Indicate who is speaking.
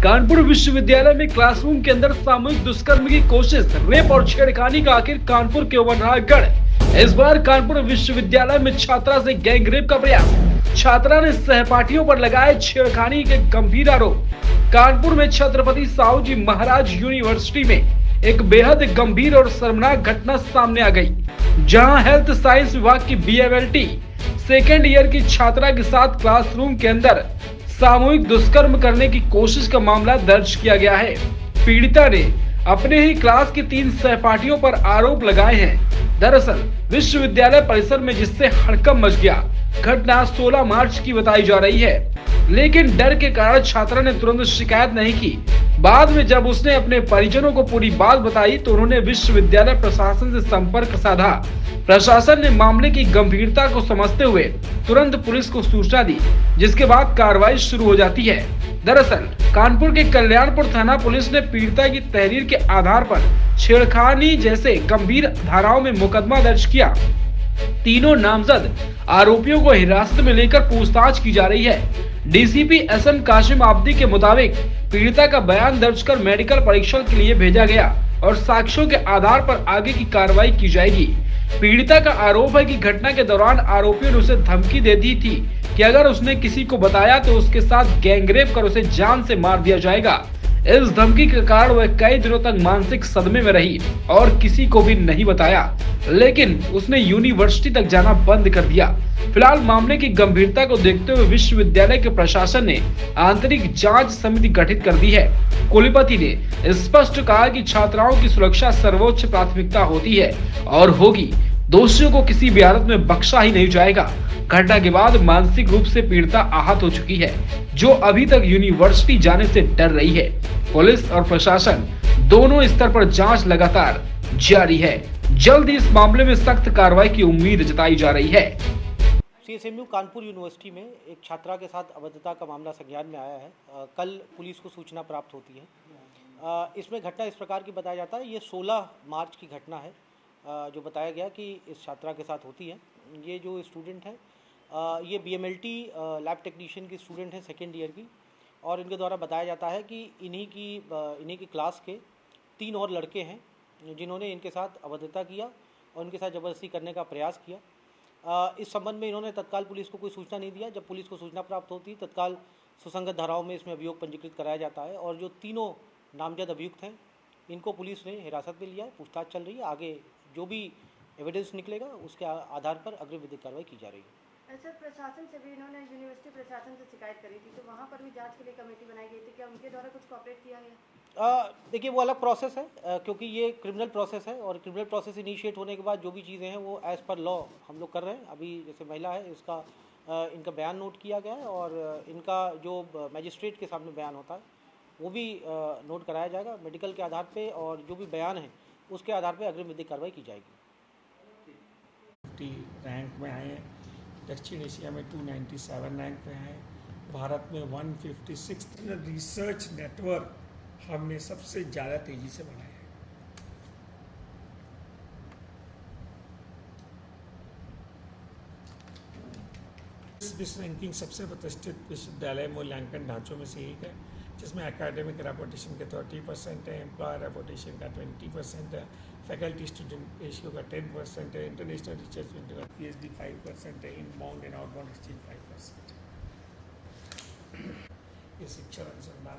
Speaker 1: कानपुर विश्वविद्यालय में क्लासरूम के अंदर सामूहिक दुष्कर्म की कोशिश, रेप और छेड़खानी का आखिर कानपुर क्यों बन रहा है गढ़। इस बार कानपुर विश्वविद्यालय में छात्रा से गैंग रेप का प्रयास, छात्रा ने सहपाठियों पर लगाए छेड़खानी के गंभीर आरोप। कानपुर में छत्रपति साहू जी महाराज यूनिवर्सिटी में एक बेहद गंभीर और शर्मनाक घटना सामने आ गई, जहां हेल्थ साइंस विभाग की BMLT सेकेंड ईयर की छात्रा के साथ क्लासरूम के अंदर सामूहिक दुष्कर्म करने की कोशिश का मामला दर्ज किया गया है। पीड़िता ने अपने ही क्लास के 3 सहपाठियों पर आरोप लगाए हैं। दरअसल विश्वविद्यालय परिसर में जिससे हड़कंप मच गया। घटना 16 मार्च की बताई जा रही है, लेकिन डर के कारण छात्रा ने तुरंत शिकायत नहीं की। बाद में जब उसने अपने परिजनों को पूरी बात बताई तो उन्होंने विश्वविद्यालय प्रशासन से संपर्क साधा। प्रशासन ने मामले की गंभीरता को समझते हुए तुरंत पुलिस को सूचना दी, जिसके बाद कार्रवाई शुरू हो जाती है। दरअसल कानपुर के कल्याणपुर थाना पुलिस ने पीड़िता की तहरीर के आधार पर छेड़खानी जैसे गंभीर धाराओं में मुकदमा दर्ज किया। तीनों नामजद आरोपियों को हिरासत में लेकर पूछताछ की जा रही है। DCP SM कासिम आब्दी के मुताबिक पीड़िता का बयान दर्ज कर मेडिकल परीक्षण के लिए भेजा गया और साक्ष्यों के आधार पर आगे की कार्रवाई की जाएगी। पीड़िता का आरोप है कि घटना के दौरान आरोपियों ने उसे धमकी दे दी थी कि अगर उसने किसी को बताया तो उसके साथ गैंगरेप कर उसे जान से मार दिया जाएगा। इस धमकी के कारण वह कई दिनों तक मानसिक सदमे में रही और किसी को भी नहीं बताया, लेकिन उसने यूनिवर्सिटी तक जाना बंद कर दिया। फिलहाल मामले की गंभीरता को देखते हुए विश्वविद्यालय के प्रशासन ने आंतरिक जांच समिति गठित कर दी है। कुलपति ने स्पष्ट कहा कि छात्राओं की सुरक्षा सर्वोच्च प्राथमिकता होती है और होगी। दोषियों को किसी भी हालत में बख्शा ही नहीं जाएगा। घटना के बाद मानसिक रूप से पीड़िता आहत हो चुकी है, जो अभी तक यूनिवर्सिटी जाने से डर रही है। पुलिस और प्रशासन दोनों स्तर पर जांच लगातार जारी है। जल्द ही इस मामले में सख्त कार्रवाई की उम्मीद जताई जा रही है।
Speaker 2: CSMU कानपुर यूनिवर्सिटी में एक छात्रा के साथ अभद्रता का मामला संज्ञान में आया है। कल पुलिस को सूचना प्राप्त होती है। इसमें घटना इस प्रकार की बताया जाता है। ये 16 मार्च की घटना है, जो बताया गया कि इस छात्रा के साथ होती है। ये जो स्टूडेंट है, ये BMLT लैब टेक्नीशियन की स्टूडेंट है सेकेंड ईयर की, और इनके द्वारा बताया जाता है कि इन्हीं की क्लास के 3 और लड़के हैं जिन्होंने इनके साथ अभद्रता किया और इनके साथ ज़बरदस्ती करने का प्रयास किया। इस संबंध में इन्होंने तत्काल पुलिस को कोई सूचना नहीं दिया। जब पुलिस को सूचना प्राप्त होती है, तत्काल सुसंगत धाराओं में इसमें अभियोग पंजीकृत कराया जाता है और जो तीनों नामजद अभियुक्त हैं, इनको पुलिस ने हिरासत में लिया है। पूछताछ चल रही है। आगे जो भी एविडेंस निकलेगा उसके आधार पर अग्रिम विधिक कार्रवाई की जा रही है।
Speaker 3: सर, प्रशासन से भी इन्होंने यूनिवर्सिटी प्रशासन से शिकायत करी थी, तो वहाँ पर भी जांच के लिए कमेटी बनाई गई थी। क्या उनके द्वारा कुछ कोऑपरेट किया गया?
Speaker 2: देखिए, वो अलग प्रोसेस है, क्योंकि ये क्रिमिनल प्रोसेस है और क्रिमिनल प्रोसेस इनिशिएट होने के बाद जो भी चीज़ें हैं वो एज़ पर लॉ हम लोग कर रहे हैं। अभी जैसे महिला है, इसका इनका बयान नोट किया गया है और इनका जो मजिस्ट्रेट के सामने बयान होता है वो भी नोट कराया जाएगा मेडिकल के आधार पे, और जो भी बयान है उसके आधार पे अग्रिम विधिक कार्रवाई की जाएगी।
Speaker 4: रैंक में आए हैं, दक्षिण एशिया में 297 रैंक पे हैं, भारत में 156 रिसर्च नेटवर्क हमने सबसे ज़्यादा तेज़ी से बनाया है। इस रैंकिंग सबसे प्रतिष्ठित विश्वविद्यालय मूल्यांकन ढांचों में से एक है, जिसमें एकेडमिक रेपुटेशन के 30% है, एम्प्लॉयर रेपुटेशन का 20% है, फैकल्टी स्टूडेंट रेशियो का 10% है, इंटरनेशनल रिसर्च का PhD 5% है, इनबाउंड एंड आउटबाउंड एक्सचेंज 5%। ये शिक्षा अनुसंधान